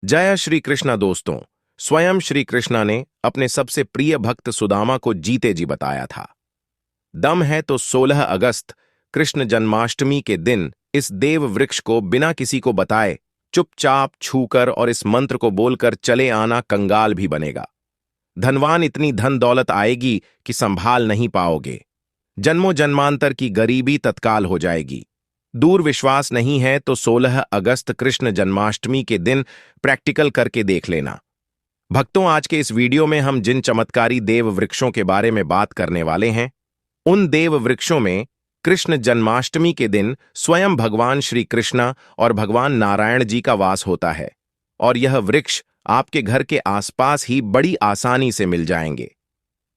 जय श्री कृष्णा दोस्तों। स्वयं श्री कृष्णा ने अपने सबसे प्रिय भक्त सुदामा को जीते जी बताया था, दम है तो 16 अगस्त कृष्ण जन्माष्टमी के दिन इस देव वृक्ष को बिना किसी को बताए चुपचाप छूकर और इस मंत्र को बोलकर चले आना, कंगाल भी बनेगा। धनवान इतनी धन दौलत आएगी कि संभाल नहीं पाओगे। जन्मों जन्मांतर की गरीबी तत्काल हो जाएगी। दूर विश्वास नहीं है तो 16 अगस्त कृष्ण जन्माष्टमी के दिन प्रैक्टिकल करके देख लेना। भक्तों, आज के इस वीडियो में हम जिन चमत्कारी देव वृक्षों के बारे में बात करने वाले हैं, उन देव वृक्षों में कृष्ण जन्माष्टमी के दिन स्वयं भगवान श्री कृष्ण और भगवान नारायण जी का वास होता है, और यह वृक्ष आपके घर के आसपास ही बड़ी आसानी से मिल जाएंगे।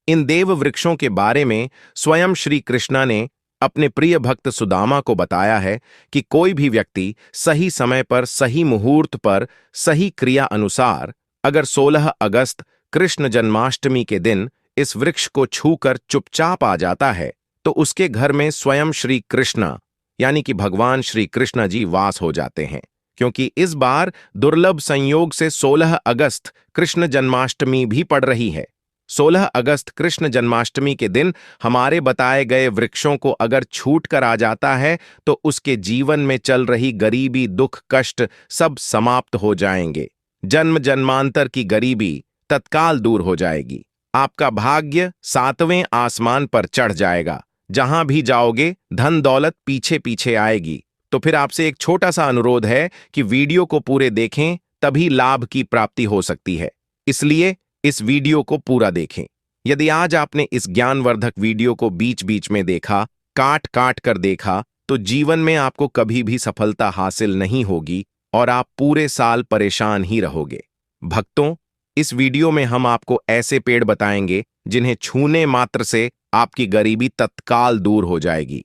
इन देव वृक्षों के बारे में स्वयं श्री कृष्ण ने अपने प्रिय भक्त सुदामा को बताया है कि कोई भी व्यक्ति सही समय पर, सही मुहूर्त पर, सही क्रिया अनुसार अगर 16 अगस्त कृष्ण जन्माष्टमी के दिन इस वृक्ष को छूकर चुपचाप आ जाता है तो उसके घर में स्वयं श्री कृष्ण यानी कि भगवान श्री कृष्ण जी वास हो जाते हैं, क्योंकि इस बार दुर्लभ संयोग से 16 अगस्त कृष्ण जन्माष्टमी भी पड़ रही है। 16 अगस्त कृष्ण जन्माष्टमी के दिन हमारे बताए गए वृक्षों को अगर छूट कर आ जाता है तो उसके जीवन में चल रही गरीबी, दुख, कष्ट सब समाप्त हो जाएंगे। जन्म जन्मांतर की गरीबी तत्काल दूर हो जाएगी। आपका भाग्य 7वें आसमान पर चढ़ जाएगा। जहां भी जाओगे धन दौलत पीछे पीछे आएगी। तो फिर आपसे एक छोटा सा अनुरोध है कि वीडियो को पूरे देखें, तभी लाभ की प्राप्ति हो सकती है। इसलिए इस वीडियो को पूरा देखें। यदि आज आपने इस ज्ञानवर्धक वीडियो को बीच बीच में देखा, काट काट कर देखा, तो जीवन में आपको कभी भी सफलता हासिल नहीं होगी और आप पूरे साल परेशान ही रहोगे। भक्तों, इस वीडियो में हम आपको ऐसे पेड़ बताएंगे जिन्हें छूने मात्र से आपकी गरीबी तत्काल दूर हो जाएगी।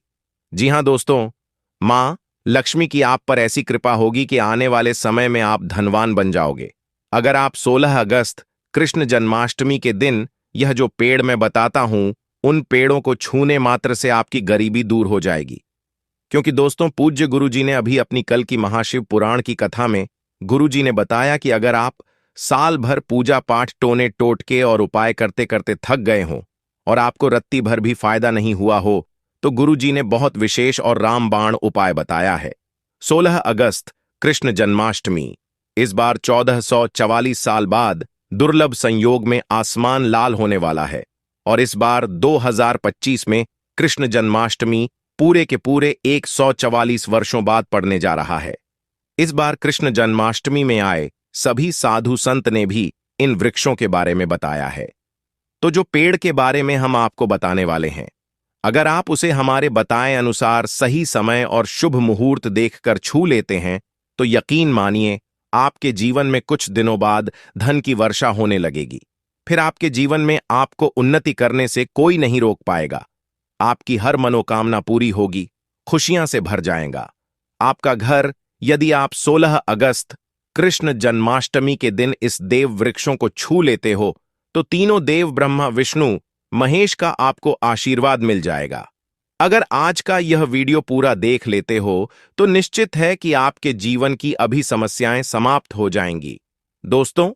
जी हां दोस्तों, मां लक्ष्मी की आप पर ऐसी कृपा होगी कि आने वाले समय में आप धनवान बन जाओगे। अगर आप 16 अगस्त कृष्ण जन्माष्टमी के दिन यह जो पेड़ मैं बताता हूं, उन पेड़ों को छूने मात्र से आपकी गरीबी दूर हो जाएगी। क्योंकि दोस्तों, पूज्य गुरु जी ने अभी अपनी कल की महाशिव पुराण की कथा में गुरु जी ने बताया कि अगर आप साल भर पूजा पाठ टोने टोटके और उपाय करते करते थक गए हों और आपको रत्ती भर भी फायदा नहीं हुआ हो, तो गुरु जी ने बहुत विशेष और रामबाण उपाय बताया है। 16 अगस्त कृष्ण जन्माष्टमी इस बार 1444 साल बाद दुर्लभ संयोग में आसमान लाल होने वाला है, और इस बार 2025 में कृष्ण जन्माष्टमी पूरे के पूरे 144 वर्षों बाद पड़ने जा रहा है। इस बार कृष्ण जन्माष्टमी में आए सभी साधु संत ने भी इन वृक्षों के बारे में बताया है। तो जो पेड़ के बारे में हम आपको बताने वाले हैं, अगर आप उसे हमारे बताए अनुसार सही समय और शुभ मुहूर्त देखकर छू लेते हैं तो यकीन मानिए आपके जीवन में कुछ दिनों बाद धन की वर्षा होने लगेगी। फिर आपके जीवन में आपको उन्नति करने से कोई नहीं रोक पाएगा। आपकी हर मनोकामना पूरी होगी, खुशियां से भर जाएगा आपका घर। यदि आप 16 अगस्त कृष्ण जन्माष्टमी के दिन इस देव वृक्षों को छू लेते हो तो तीनों देव ब्रह्मा विष्णु महेश का आपको आशीर्वाद मिल जाएगा। अगर आज का यह वीडियो पूरा देख लेते हो तो निश्चित है कि आपके जीवन की अभी समस्याएं समाप्त हो जाएंगी। दोस्तों,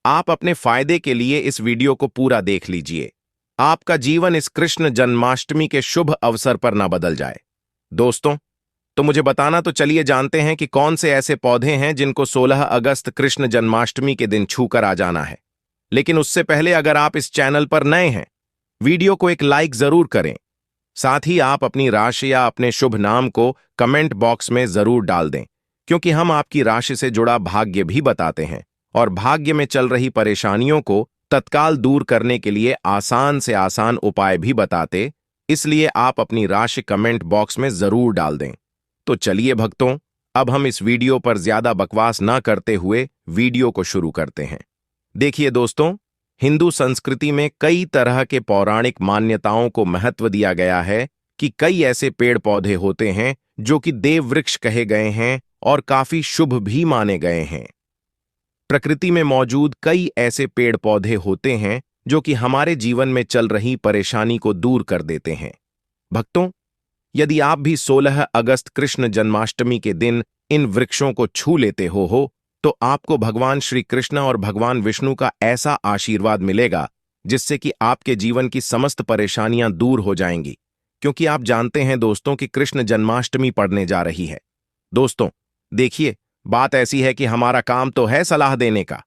आप अपने फायदे के लिए इस वीडियो को पूरा देख लीजिए। आपका जीवन इस कृष्ण जन्माष्टमी के शुभ अवसर पर ना बदल जाए। दोस्तों, तो मुझे बताना तो चलिए जानते हैं कि कौन से ऐसे पौधे हैं जिनको 16 अगस्त कृष्ण जन्माष्टमी के दिन छूकर आ जाना है। लेकिन उससे पहले अगर आप इस चैनल पर नए हैं, वीडियो को एक लाइक जरूर करें। साथ ही आप अपनी राशि या अपने शुभ नाम को कमेंट बॉक्स में जरूर डाल दें, क्योंकि हम आपकी राशि से जुड़ा भाग्य भी बताते हैं और भाग्य में चल रही परेशानियों को तत्काल दूर करने के लिए आसान से आसान उपाय भी बताते, इसलिए आप अपनी राशि कमेंट बॉक्स में जरूर डाल दें। तो चलिए भक्तों, अब हम इस वीडियो पर ज्यादा बकवास ना करते हुए वीडियो को शुरू करते हैं। देखिए दोस्तों, हिंदू संस्कृति में कई तरह के पौराणिक मान्यताओं को महत्व दिया गया है कि कई ऐसे पेड़ पौधे होते हैं जो कि देव वृक्ष कहे गए हैं और काफी शुभ भी माने गए हैं। प्रकृति में मौजूद कई ऐसे पेड़ पौधे होते हैं जो कि हमारे जीवन में चल रही परेशानी को दूर कर देते हैं। भक्तों, यदि आप भी 16 अगस्त कृष्ण जन्माष्टमी के दिन इन वृक्षों को छू लेते हो तो आपको भगवान श्री कृष्ण और भगवान विष्णु का ऐसा आशीर्वाद मिलेगा जिससे कि आपके जीवन की समस्त परेशानियां दूर हो जाएंगी, क्योंकि आप जानते हैं दोस्तों कि कृष्ण जन्माष्टमी पड़ने जा रही है। दोस्तों, देखिए, बात ऐसी है कि हमारा काम तो है सलाह देने का।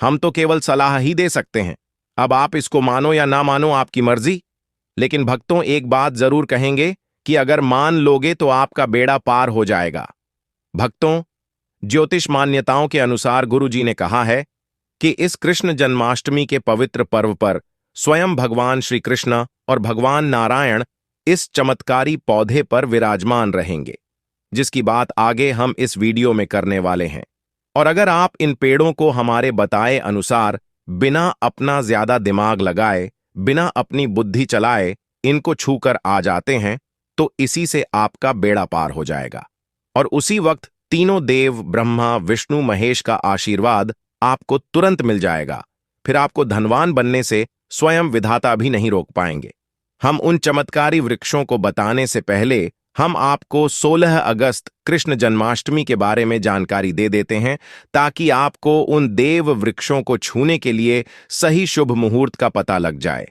हम तो केवल सलाह ही दे सकते हैं। अब आप इसको मानो या ना मानो, आपकी मर्जी। लेकिन भक्तों, एक बात जरूर कहेंगे कि अगर मान लोगे तो आपका बेड़ा पार हो जाएगा। भक्तों, ज्योतिष मान्यताओं के अनुसार गुरु जी ने कहा है कि इस कृष्ण जन्माष्टमी के पवित्र पर्व पर स्वयं भगवान श्री कृष्ण और भगवान नारायण इस चमत्कारी पौधे पर विराजमान रहेंगे, जिसकी बात आगे हम इस वीडियो में करने वाले हैं। और अगर आप इन पेड़ों को हमारे बताए अनुसार बिना अपना ज्यादा दिमाग लगाए, बिना अपनी बुद्धि चलाए इनको छूकर आ जाते हैं, तो इसी से आपका बेड़ा पार हो जाएगा। और उसी वक्त तीनों देव ब्रह्मा विष्णु महेश का आशीर्वाद आपको तुरंत मिल जाएगा। फिर आपको धनवान बनने से स्वयं विधाता भी नहीं रोक पाएंगे। हम उन चमत्कारी वृक्षों को बताने से पहले हम आपको 16 अगस्त कृष्ण जन्माष्टमी के बारे में जानकारी दे देते हैं, ताकि आपको उन देव वृक्षों को छूने के लिए सही शुभ मुहूर्त का पता लग जाए।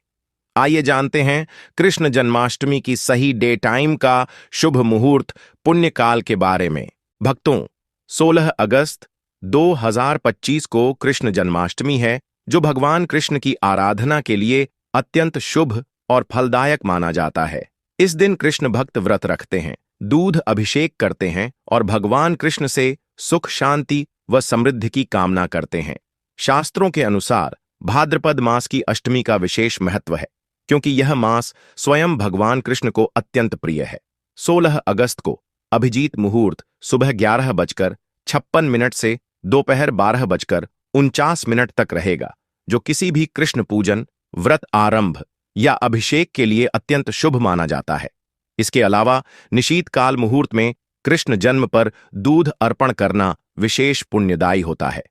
आइए जानते हैं कृष्ण जन्माष्टमी की सही डे टाइम का शुभ मुहूर्त पुण्यकाल के बारे में। भक्तों, 16 अगस्त 2025 को कृष्ण जन्माष्टमी है, जो भगवान कृष्ण की आराधना के लिए अत्यंत शुभ और फलदायक माना जाता है। इस दिन कृष्ण भक्त व्रत रखते हैं, दूध अभिषेक करते हैं और भगवान कृष्ण से सुख शांति व समृद्धि की कामना करते हैं। शास्त्रों के अनुसार भाद्रपद मास की अष्टमी का विशेष महत्व है, क्योंकि यह मास स्वयं भगवान कृष्ण को अत्यंत प्रिय है। 16 अगस्त को अभिजीत मुहूर्त सुबह 11:56 से दोपहर 12:49 तक रहेगा, जो किसी भी कृष्ण पूजन, व्रत आरंभ या अभिषेक के लिए अत्यंत शुभ माना जाता है। इसके अलावा निशीत काल मुहूर्त में कृष्ण जन्म पर दूध अर्पण करना विशेष पुण्यदायी होता है।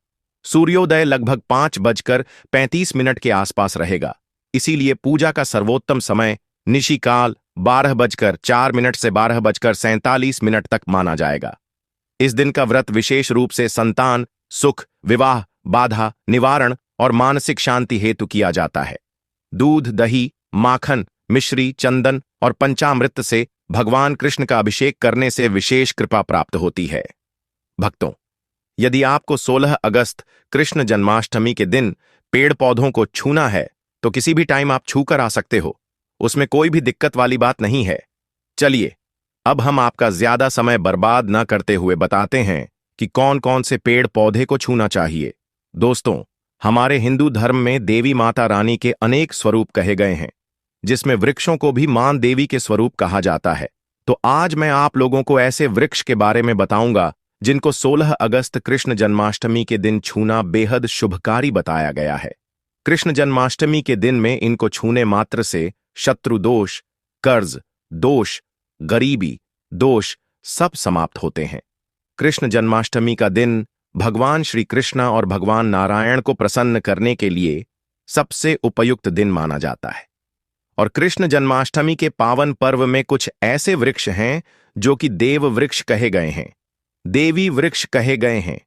सूर्योदय लगभग 5:35 के आसपास रहेगा, इसीलिए पूजा का सर्वोत्तम समय निशिकाल 12:04 से 12:47 तक माना जाएगा। इस दिन का व्रत विशेष रूप से संतान, सुख, विवाह, बाधा निवारण और मानसिक शांति हेतु किया जाता है। दूध, दही, माखन, मिश्री, चंदन और पंचामृत से भगवान कृष्ण का अभिषेक करने से विशेष कृपा प्राप्त होती है। भक्तों, यदि आपको 16 अगस्त कृष्ण जन्माष्टमी के दिन पेड़ पौधों को छूना है, तो किसी भी टाइम आप छू कर आ सकते हो। उसमें कोई भी दिक्कत वाली बात नहीं है। चलिए, अब हम आपका ज्यादा समय बर्बाद न करते हुए बताते हैं कि कौन कौन से पेड़ पौधे को छूना चाहिए। दोस्तों, हमारे हिंदू धर्म में देवी माता रानी के अनेक स्वरूप कहे गए हैं, जिसमें वृक्षों को भी मां देवी के स्वरूप कहा जाता है। तो आज मैं आप लोगों को ऐसे वृक्ष के बारे में बताऊंगा जिनको 16 अगस्त कृष्ण जन्माष्टमी के दिन छूना बेहद शुभकारी बताया गया है। कृष्ण जन्माष्टमी के दिन में इनको छूने मात्र से शत्रु दोष, कर्ज दोष, गरीबी दोष सब समाप्त होते हैं। कृष्ण जन्माष्टमी का दिन भगवान श्री कृष्ण और भगवान नारायण को प्रसन्न करने के लिए सबसे उपयुक्त दिन माना जाता है। और कृष्ण जन्माष्टमी के पावन पर्व में कुछ ऐसे वृक्ष हैं जो कि देव वृक्ष कहे गए हैं, देवी वृक्ष कहे गए हैं।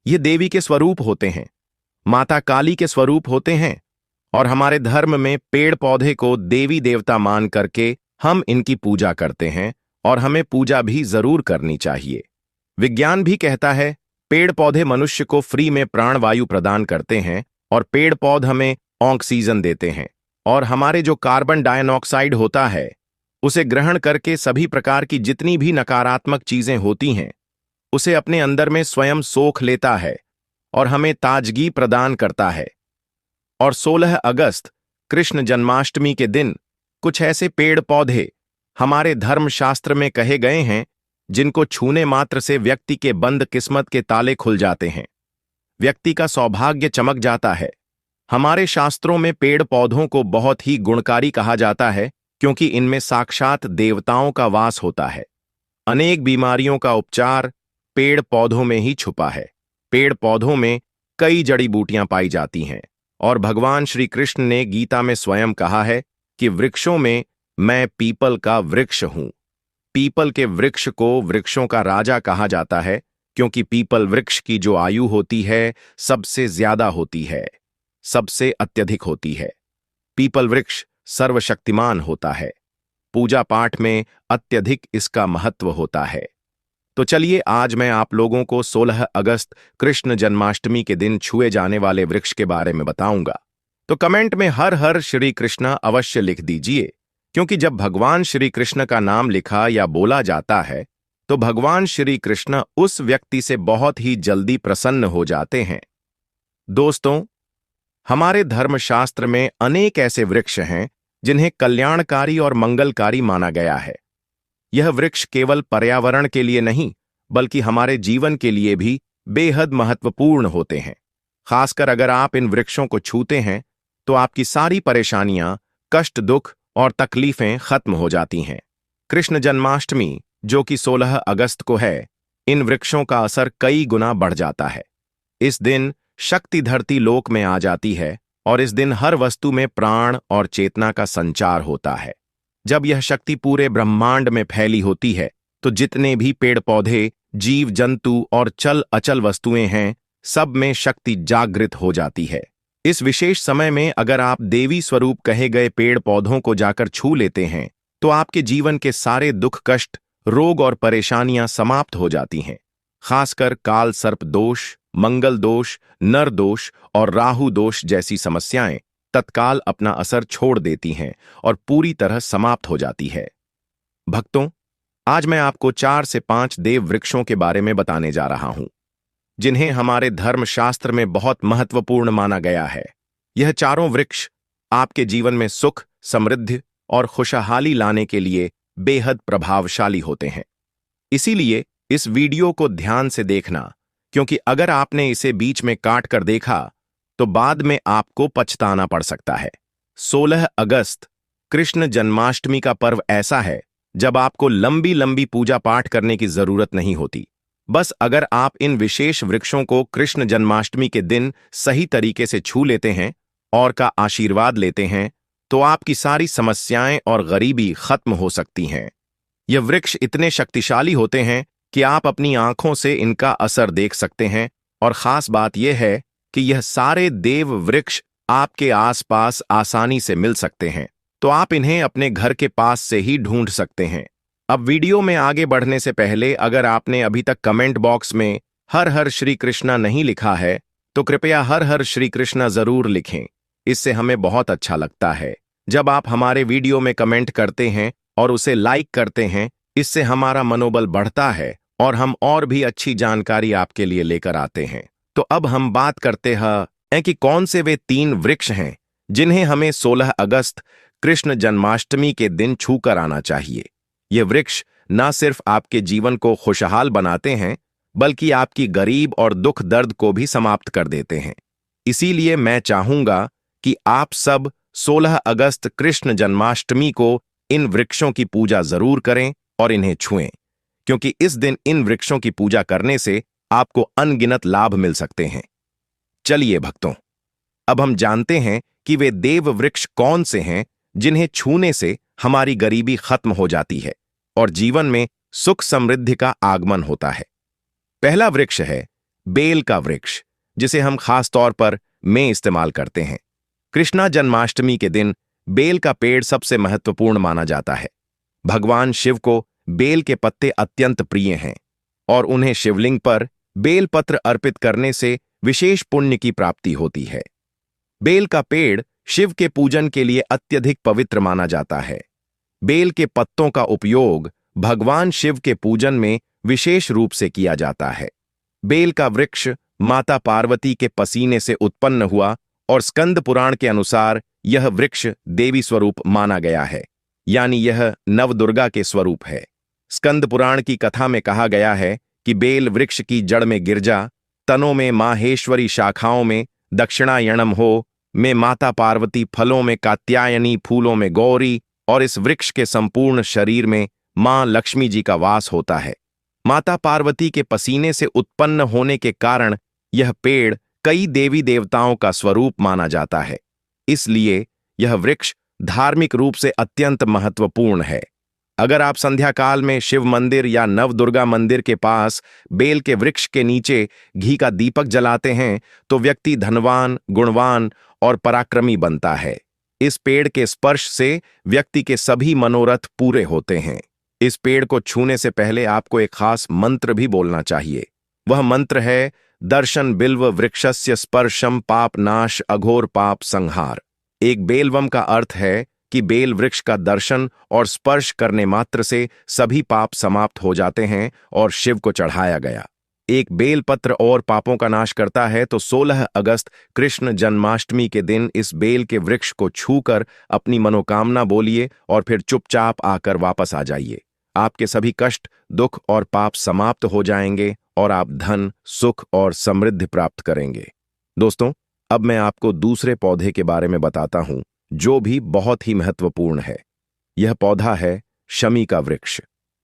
ये देवी के स्वरूप होते हैं, माता काली के स्वरूप होते हैं। और हमारे धर्म में पेड़ पौधे को देवी देवता मान करके हम इनकी पूजा करते हैं, और हमें पूजा भी जरूर करनी चाहिए। विज्ञान भी कहता है पेड़ पौधे मनुष्य को फ्री में प्राणवायु प्रदान करते हैं, और पेड़ पौध हमें ऑक्सीजन देते हैं, और हमारे जो कार्बन डाइऑक्साइड होता है उसे ग्रहण करके सभी प्रकार की जितनी भी नकारात्मक चीजें होती हैं उसे अपने अंदर में स्वयं सोख लेता है और हमें ताजगी प्रदान करता है। और 16 अगस्त कृष्ण जन्माष्टमी के दिन कुछ ऐसे पेड़ पौधे हमारे धर्मशास्त्र में कहे गए हैं जिनको छूने मात्र से व्यक्ति के बंद किस्मत के ताले खुल जाते हैं, व्यक्ति का सौभाग्य चमक जाता है। हमारे शास्त्रों में पेड़ पौधों को बहुत ही गुणकारी कहा जाता है, क्योंकि इनमें साक्षात देवताओं का वास होता है। अनेक बीमारियों का उपचार पेड़ पौधों में ही छुपा है। पेड़ पौधों में कई जड़ी बूटियां पाई जाती हैं, और भगवान श्री कृष्ण ने गीता में स्वयं कहा है कि वृक्षों में मैं पीपल का वृक्ष हूं। पीपल के वृक्ष को वृक्षों का राजा कहा जाता है, क्योंकि पीपल वृक्ष की जो आयु होती है सबसे ज्यादा होती है, सबसे अत्यधिक होती है। पीपल वृक्ष सर्वशक्तिमान होता है। पूजा पाठ में अत्यधिक इसका महत्व होता है। तो चलिए आज मैं आप लोगों को 16 अगस्त कृष्ण जन्माष्टमी के दिन छुए जाने वाले वृक्ष के बारे में बताऊंगा। तो कमेंट में हर हर श्री कृष्णा अवश्य लिख दीजिए, क्योंकि जब भगवान श्री कृष्ण का नाम लिखा या बोला जाता है तो भगवान श्री कृष्ण उस व्यक्ति से बहुत ही जल्दी प्रसन्न हो जाते हैं। दोस्तों, हमारे धर्मशास्त्र में अनेक ऐसे वृक्ष हैं जिन्हें कल्याणकारी और मंगलकारी माना गया है। यह वृक्ष केवल पर्यावरण के लिए नहीं बल्कि हमारे जीवन के लिए भी बेहद महत्वपूर्ण होते हैं। खासकर अगर आप इन वृक्षों को छूते हैं तो आपकी सारी परेशानियां, कष्ट, दुख और तकलीफें खत्म हो जाती हैं। कृष्ण जन्माष्टमी जो कि 16 अगस्त को है, इन वृक्षों का असर कई गुना बढ़ जाता है। इस दिन शक्ति धरती लोक में आ जाती है और इस दिन हर वस्तु में प्राण और चेतना का संचार होता है। जब यह शक्ति पूरे ब्रह्मांड में फैली होती है तो जितने भी पेड़ पौधे, जीव जंतु और चल अचल वस्तुएं हैं, सब में शक्ति जागृत हो जाती है। इस विशेष समय में अगर आप देवी स्वरूप कहे गए पेड़ पौधों को जाकर छू लेते हैं तो आपके जीवन के सारे दुख, कष्ट, रोग और परेशानियां समाप्त हो जाती हैं। खासकर काल सर्प दोष, मंगल दोष, नर दोष और राहु दोष जैसी समस्याएं तत्काल अपना असर छोड़ देती हैं और पूरी तरह समाप्त हो जाती है। भक्तों, आज मैं आपको 4 से 5 देव वृक्षों के बारे में बताने जा रहा हूं, जिन्हें हमारे धर्मशास्त्र में बहुत महत्वपूर्ण माना गया है। यह चारों वृक्ष आपके जीवन में सुख, समृद्धि और खुशहाली लाने के लिए बेहद प्रभावशाली होते हैं। इसीलिए इस वीडियो को ध्यान से देखना, क्योंकि अगर आपने इसे बीच में काट कर देखा तो बाद में आपको पछताना पड़ सकता है। 16 अगस्त कृष्ण जन्माष्टमी का पर्व ऐसा है जब आपको लंबी लंबी पूजा पाठ करने की जरूरत नहीं होती। बस अगर आप इन विशेष वृक्षों को कृष्ण जन्माष्टमी के दिन सही तरीके से छू लेते हैं और का आशीर्वाद लेते हैं तो आपकी सारी समस्याएं और गरीबी खत्म हो सकती हैं। ये वृक्ष इतने शक्तिशाली होते हैं कि आप अपनी आंखों से इनका असर देख सकते हैं, और खास बात यह है कि यह सारे देव वृक्ष आपके आसपास आसानी से मिल सकते हैं, तो आप इन्हें अपने घर के पास से ही ढूंढ सकते हैं। अब वीडियो में आगे बढ़ने से पहले अगर आपने अभी तक कमेंट बॉक्स में हर हर श्री कृष्णा नहीं लिखा है तो कृपया हर हर श्री कृष्णा जरूर लिखें। इससे हमें बहुत अच्छा लगता है। जब आप हमारे वीडियो में कमेंट करते हैं और उसे लाइक करते हैं, इससे हमारा मनोबल बढ़ता है और हम और भी अच्छी जानकारी आपके लिए लेकर आते हैं। तो अब हम बात करते हैं कि कौन से वे 3 वृक्ष हैं जिन्हें हमें 16 अगस्त कृष्ण जन्माष्टमी के दिन छू कर आना चाहिए। ये वृक्ष न सिर्फ आपके जीवन को खुशहाल बनाते हैं बल्कि आपकी गरीब और दुख दर्द को भी समाप्त कर देते हैं। इसीलिए मैं चाहूंगा कि आप सब 16 अगस्त कृष्ण जन्माष्टमी को इन वृक्षों की पूजा जरूर करें और इन्हें छुएं, क्योंकि इस दिन इन वृक्षों की पूजा करने से आपको अनगिनत लाभ मिल सकते हैं। चलिए भक्तों, अब हम जानते हैं कि वे देव वृक्ष कौन से हैं जिन्हें छूने से हमारी गरीबी खत्म हो जाती है और जीवन में सुख समृद्धि का आगमन होता है। पहला वृक्ष है बेल का वृक्ष, जिसे हम खास तौर पर में इस्तेमाल करते हैं। कृष्णा जन्माष्टमी के दिन बेल का पेड़ सबसे महत्वपूर्ण माना जाता है। भगवान शिव को बेल के पत्ते अत्यंत प्रिय हैं और उन्हें शिवलिंग पर बेल पत्र अर्पित करने से विशेष पुण्य की प्राप्ति होती है। बेल का पेड़ शिव के पूजन के लिए अत्यधिक पवित्र माना जाता है। बेल के पत्तों का उपयोग भगवान शिव के पूजन में विशेष रूप से किया जाता है। बेल का वृक्ष माता पार्वती के पसीने से उत्पन्न हुआ और स्कंद पुराण के अनुसार यह वृक्ष देवी स्वरूप माना गया है, यानी यह नवदुर्गा के स्वरूप है। स्कंद पुराण की कथा में कहा गया है कि बेल वृक्ष की जड़ में गिरजा, तनों में माहेश्वरी, शाखाओं में दक्षिणायणम हो, में माता पार्वती, फलों में कात्यायनी, फूलों में गौरी और इस वृक्ष के संपूर्ण शरीर में मां लक्ष्मी जी का वास होता है। माता पार्वती के पसीने से उत्पन्न होने के कारण यह पेड़ कई देवी देवताओं का स्वरूप माना जाता है। इसलिए यह वृक्ष धार्मिक रूप से अत्यंत महत्वपूर्ण है। अगर आप संध्या काल में शिव मंदिर या नवदुर्गा मंदिर के पास बेल के वृक्ष के नीचे घी का दीपक जलाते हैं तो व्यक्ति धनवान, गुणवान और पराक्रमी बनता है। इस पेड़ के स्पर्श से व्यक्ति के सभी मनोरथ पूरे होते हैं। इस पेड़ को छूने से पहले आपको एक खास मंत्र भी बोलना चाहिए। वह मंत्र है दर्शन बिल्व वृक्षस्य स्पर्शम पाप नाश अघोर पाप संहार। एक बेलवम का अर्थ है कि बेल वृक्ष का दर्शन और स्पर्श करने मात्र से सभी पाप समाप्त हो जाते हैं और शिव को चढ़ाया गया। एक बेल पत्र और पापों का नाश करता है, तो 16 अगस्त कृष्ण जन्माष्टमी के दिन इस बेल के वृक्ष को छूकर अपनी मनोकामना बोलिए और फिर चुपचाप आकर वापस आ जाइए। आपके सभी कष्ट, दुख और पाप समाप्त हो जाएंगे और आप धन, सुख और समृद्धि प्राप्त करेंगे। दोस्तों, अब मैं आपको दूसरे पौधे के बारे में बताता हूं जो भी बहुत ही महत्वपूर्ण है। यह पौधा है शमी का वृक्ष।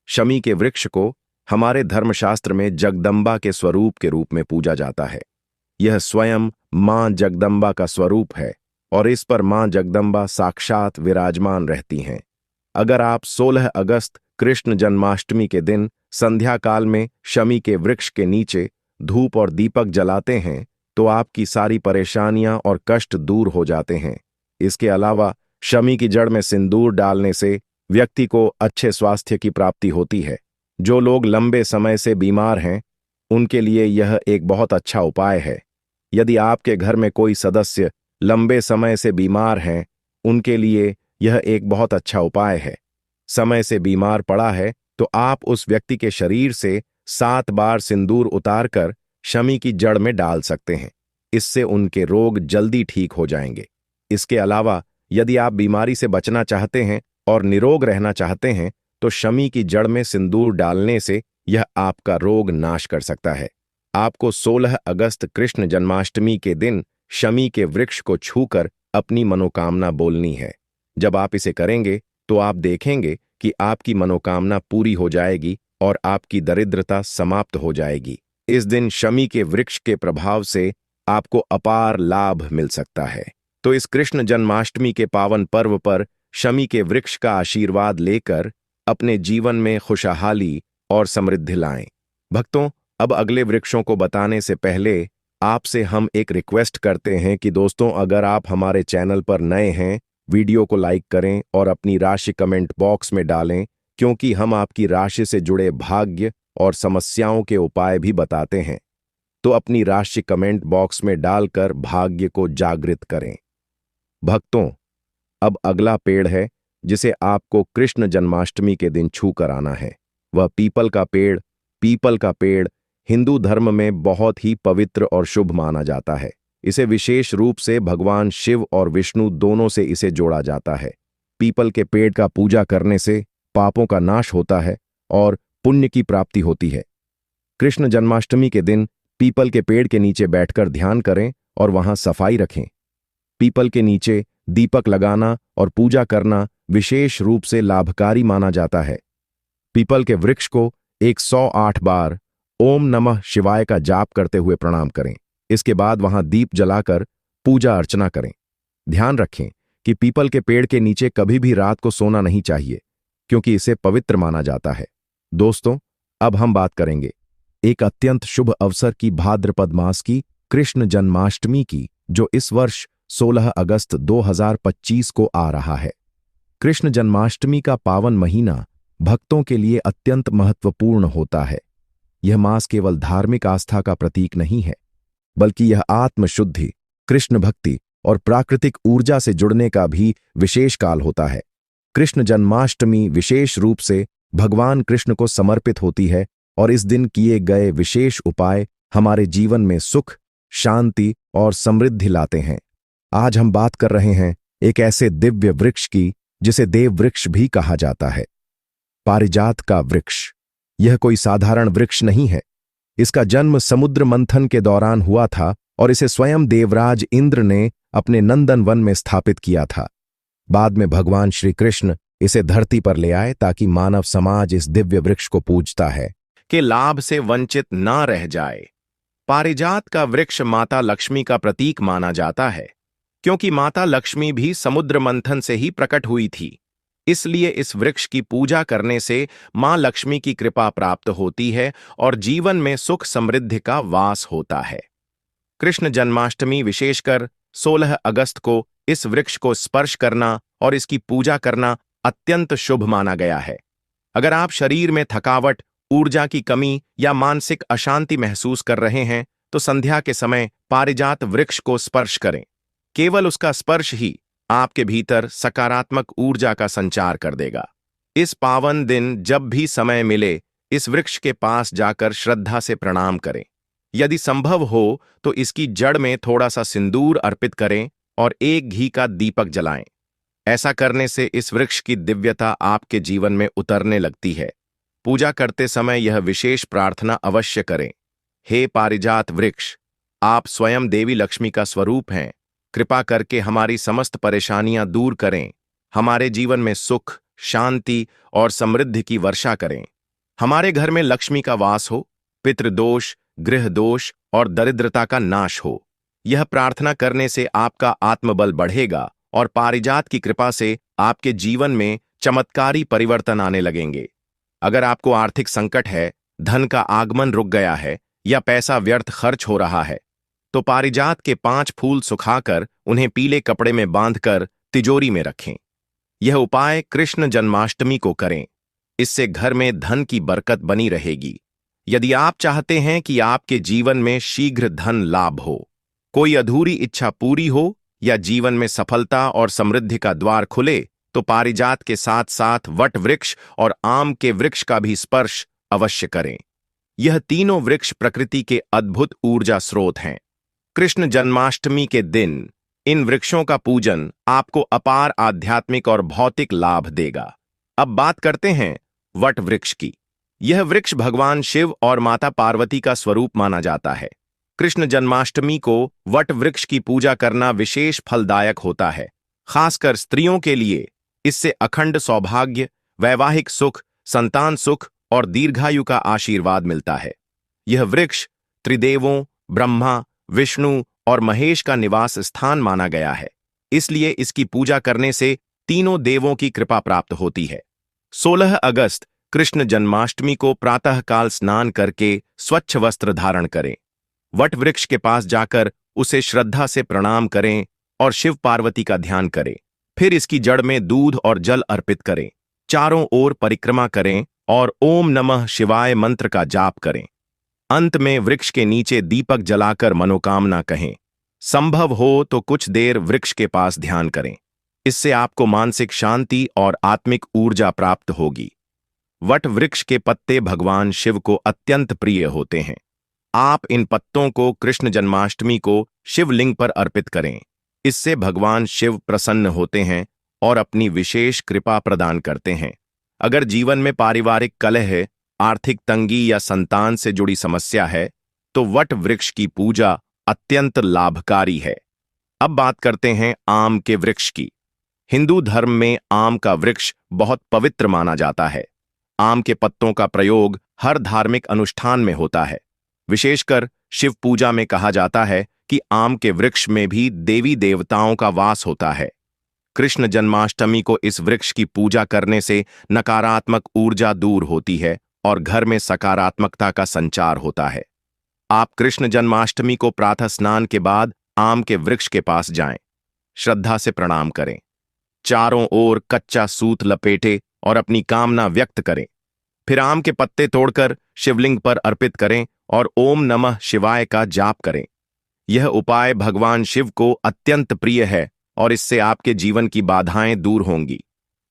शमी के वृक्ष को हमारे धर्मशास्त्र में जगदम्बा के स्वरूप के रूप में पूजा जाता है। यह स्वयं मां जगदम्बा का स्वरूप है और इस पर मां जगदम्बा साक्षात विराजमान रहती हैं। अगर आप 16 अगस्त कृष्ण जन्माष्टमी के दिन संध्या काल में शमी के वृक्ष के नीचे धूप और दीपक जलाते हैं तो आपकी सारी परेशानियां और कष्ट दूर हो जाते हैं। इसके अलावा शमी की जड़ में सिंदूर डालने से व्यक्ति को अच्छे स्वास्थ्य की प्राप्ति होती है। जो लोग लंबे समय से बीमार हैं उनके लिए यह एक बहुत अच्छा उपाय है। यदि आपके घर में कोई सदस्य लंबे समय से बीमार हैं, उनके लिए यह एक बहुत अच्छा उपाय है। समय से बीमार पड़ा है तो आप उस व्यक्ति के शरीर से 7 बार सिंदूर उतारकर शमी की जड़ में डाल सकते हैं। इससे उनके रोग जल्दी ठीक हो जाएंगे। इसके अलावा यदि आप बीमारी से बचना चाहते हैं और निरोग रहना चाहते हैं तो शमी की जड़ में सिंदूर डालने से यह आपका रोग नाश कर सकता है। आपको 16 अगस्त कृष्ण जन्माष्टमी के दिन शमी के वृक्ष को छूकर अपनी मनोकामना बोलनी है। जब आप इसे करेंगे तो आप देखेंगे कि आपकी मनोकामना पूरी हो जाएगी और आपकी दरिद्रता समाप्त हो जाएगी। इस दिन शमी के वृक्ष के प्रभाव से आपको अपार लाभ मिल सकता है। तो इस कृष्ण जन्माष्टमी के पावन पर्व पर शमी के वृक्ष का आशीर्वाद लेकर अपने जीवन में खुशहाली और समृद्धि लाएं। भक्तों, अब अगले वृक्षों को बताने से पहले आपसे हम एक रिक्वेस्ट करते हैं कि दोस्तों, अगर आप हमारे चैनल पर नए हैं, वीडियो को लाइक करें और अपनी राशि कमेंट बॉक्स में डालें, क्योंकि हम आपकी राशि से जुड़े भाग्य और समस्याओं के उपाय भी बताते हैं। तो अपनी राशि कमेंट बॉक्स में डालकर भाग्य को जागृत करें। भक्तों, अब अगला पेड़ है जिसे आपको कृष्ण जन्माष्टमी के दिन छू कर आना है। वह पीपल का पेड़। पीपल का पेड़ हिंदू धर्म में बहुत ही पवित्र और शुभ माना जाता है। इसे विशेष रूप से भगवान शिव और विष्णु दोनों से इसे जोड़ा जाता है। पीपल के पेड़ का पूजा करने से पापों का नाश होता है और पुण्य की प्राप्ति होती है। कृष्ण जन्माष्टमी के दिन पीपल के पेड़ के नीचे बैठकर ध्यान करें और वहां सफाई रखें। पीपल के नीचे दीपक लगाना और पूजा करना विशेष रूप से लाभकारी माना जाता है। पीपल के वृक्ष को 108 बार ओम नमः शिवाय का जाप करते हुए प्रणाम करें। इसके बाद वहां दीप जलाकर पूजा अर्चना करें। ध्यान रखें कि पीपल के पेड़ के नीचे कभी भी रात को सोना नहीं चाहिए, क्योंकि इसे पवित्र माना जाता है। दोस्तों, अब हम बात करेंगे एक अत्यंत शुभ अवसर की, भाद्रपद मास की कृष्ण जन्माष्टमी की, जो इस वर्ष 16 अगस्त 2025 को आ रहा है। कृष्ण जन्माष्टमी का पावन महीना भक्तों के लिए अत्यंत महत्वपूर्ण होता है। यह मास केवल धार्मिक आस्था का प्रतीक नहीं है, बल्कि यह आत्मशुद्धि, कृष्ण भक्ति और प्राकृतिक ऊर्जा से जुड़ने का भी विशेष काल होता है। कृष्ण जन्माष्टमी विशेष रूप से भगवान कृष्ण को समर्पित होती है और इस दिन किए गए विशेष उपाय हमारे जीवन में सुख, शांति और समृद्धि लाते हैं। आज हम बात कर रहे हैं एक ऐसे दिव्य वृक्ष की जिसे देव वृक्ष भी कहा जाता है, पारिजात का वृक्ष। यह कोई साधारण वृक्ष नहीं है। इसका जन्म समुद्र मंथन के दौरान हुआ था और इसे स्वयं देवराज इंद्र ने अपने नंदन वन में स्थापित किया था। बाद में भगवान श्री कृष्ण इसे धरती पर ले आए ताकि मानव समाज इस दिव्य वृक्ष को पूजता है कि लाभ से वंचित ना रह जाए। पारिजात का वृक्ष माता लक्ष्मी का प्रतीक माना जाता है, क्योंकि माता लक्ष्मी भी समुद्र मंथन से ही प्रकट हुई थी। इसलिए इस वृक्ष की पूजा करने से मां लक्ष्मी की कृपा प्राप्त होती है और जीवन में सुख समृद्धि का वास होता है। कृष्ण जन्माष्टमी विशेषकर 16 अगस्त को इस वृक्ष को स्पर्श करना और इसकी पूजा करना अत्यंत शुभ माना गया है। अगर आप शरीर में थकावट, ऊर्जा की कमी या मानसिक अशांति महसूस कर रहे हैं तो संध्या के समय पारिजात वृक्ष को स्पर्श करें। केवल उसका स्पर्श ही आपके भीतर सकारात्मक ऊर्जा का संचार कर देगा। इस पावन दिन जब भी समय मिले इस वृक्ष के पास जाकर श्रद्धा से प्रणाम करें। यदि संभव हो तो इसकी जड़ में थोड़ा सा सिंदूर अर्पित करें और एक घी का दीपक जलाएं। ऐसा करने से इस वृक्ष की दिव्यता आपके जीवन में उतरने लगती है। पूजा करते समय यह विशेष प्रार्थना अवश्य करें। हे पारिजात वृक्ष, आप स्वयं देवी लक्ष्मी का स्वरूप हैं। कृपा करके हमारी समस्त परेशानियां दूर करें। हमारे जीवन में सुख, शांति और समृद्धि की वर्षा करें। हमारे घर में लक्ष्मी का वास हो, पितृदोष, गृह दोष और दरिद्रता का नाश हो। यह प्रार्थना करने से आपका आत्मबल बढ़ेगा और पारिजात की कृपा से आपके जीवन में चमत्कारी परिवर्तन आने लगेंगे। अगर आपको आर्थिक संकट है, धन का आगमन रुक गया है या पैसा व्यर्थ खर्च हो रहा है तो पारिजात के 5 फूल सुखाकर उन्हें पीले कपड़े में बांधकर तिजोरी में रखें। यह उपाय कृष्ण जन्माष्टमी को करें। इससे घर में धन की बरकत बनी रहेगी। यदि आप चाहते हैं कि आपके जीवन में शीघ्र धन लाभ हो, कोई अधूरी इच्छा पूरी हो या जीवन में सफलता और समृद्धि का द्वार खुले तो पारिजात के साथ साथ वट वृक्ष और आम के वृक्ष का भी स्पर्श अवश्य करें। यह तीनों वृक्ष प्रकृति के अद्भुत ऊर्जा स्रोत हैं। कृष्ण जन्माष्टमी के दिन इन वृक्षों का पूजन आपको अपार आध्यात्मिक और भौतिक लाभ देगा। अब बात करते हैं वट वृक्ष की। यह वृक्ष भगवान शिव और माता पार्वती का स्वरूप माना जाता है। कृष्ण जन्माष्टमी को वट वृक्ष की पूजा करना विशेष फलदायक होता है। खासकर स्त्रियों के लिए इससे अखंड सौभाग्य, वैवाहिक सुख, संतान सुख और दीर्घायु का आशीर्वाद मिलता है। यह वृक्ष त्रिदेवों ब्रह्मा, विष्णु और महेश का निवास स्थान माना गया है। इसलिए इसकी पूजा करने से तीनों देवों की कृपा प्राप्त होती है। 16 अगस्त कृष्ण जन्माष्टमी को प्रातःकाल स्नान करके स्वच्छ वस्त्र धारण करें। वट वृक्ष के पास जाकर उसे श्रद्धा से प्रणाम करें और शिव पार्वती का ध्यान करें। फिर इसकी जड़ में दूध और जल अर्पित करें। चारों ओर परिक्रमा करें और ओम नमः शिवाय मंत्र का जाप करें। अंत में वृक्ष के नीचे दीपक जलाकर मनोकामना कहें। संभव हो तो कुछ देर वृक्ष के पास ध्यान करें। इससे आपको मानसिक शांति और आत्मिक ऊर्जा प्राप्त होगी। वट वृक्ष के पत्ते भगवान शिव को अत्यंत प्रिय होते हैं। आप इन पत्तों को कृष्ण जन्माष्टमी को शिवलिंग पर अर्पित करें। इससे भगवान शिव प्रसन्न होते हैं और अपनी विशेष कृपा प्रदान करते हैं। अगर जीवन में पारिवारिक कलह है, आर्थिक तंगी या संतान से जुड़ी समस्या है तो वट वृक्ष की पूजा अत्यंत लाभकारी है। अब बात करते हैं आम के वृक्ष की। हिंदू धर्म में आम का वृक्ष बहुत पवित्र माना जाता है। आम के पत्तों का प्रयोग हर धार्मिक अनुष्ठान में होता है। विशेषकर शिव पूजा में कहा जाता है कि आम के वृक्ष में भी देवी देवताओं का वास होता है। कृष्ण जन्माष्टमी को इस वृक्ष की पूजा करने से नकारात्मक ऊर्जा दूर होती है और घर में सकारात्मकता का संचार होता है। आप कृष्ण जन्माष्टमी को प्रातः स्नान के बाद आम के वृक्ष के पास जाएं, श्रद्धा से प्रणाम करें, चारों ओर कच्चा सूत लपेटे और अपनी कामना व्यक्त करें। फिर आम के पत्ते तोड़कर शिवलिंग पर अर्पित करें और ओम नमः शिवाय का जाप करें। यह उपाय भगवान शिव को अत्यंत प्रिय है और इससे आपके जीवन की बाधाएं दूर होंगी।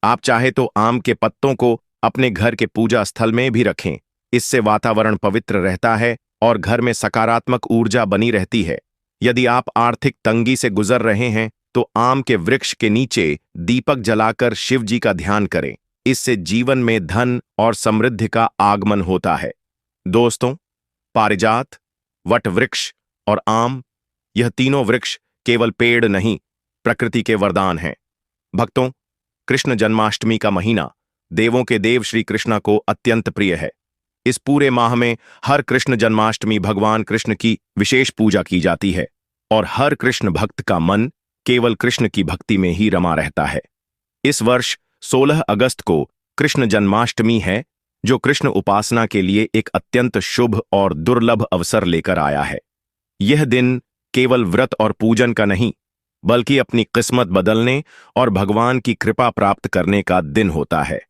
आप चाहे तो आम के पत्तों को अपने घर के पूजा स्थल में भी रखें। इससे वातावरण पवित्र रहता है और घर में सकारात्मक ऊर्जा बनी रहती है। यदि आप आर्थिक तंगी से गुजर रहे हैं तो आम के वृक्ष के नीचे दीपक जलाकर शिव जी का ध्यान करें। इससे जीवन में धन और समृद्धि का आगमन होता है। दोस्तों, पारिजात, वट वृक्ष और आम, यह तीनों वृक्ष केवल पेड़ नहीं, प्रकृति के वरदान हैं। भक्तों, कृष्ण जन्माष्टमी का महीना देवों के देव श्री कृष्ण को अत्यंत प्रिय है। इस पूरे माह में हर कृष्ण जन्माष्टमी भगवान कृष्ण की विशेष पूजा की जाती है और हर कृष्ण भक्त का मन केवल कृष्ण की भक्ति में ही रमा रहता है। इस वर्ष 16 अगस्त को कृष्ण जन्माष्टमी है, जो कृष्ण उपासना के लिए एक अत्यंत शुभ और दुर्लभ अवसर लेकर आया है। यह दिन केवल व्रत और पूजन का नहीं, बल्कि अपनी किस्मत बदलने और भगवान की कृपा प्राप्त करने का दिन होता है।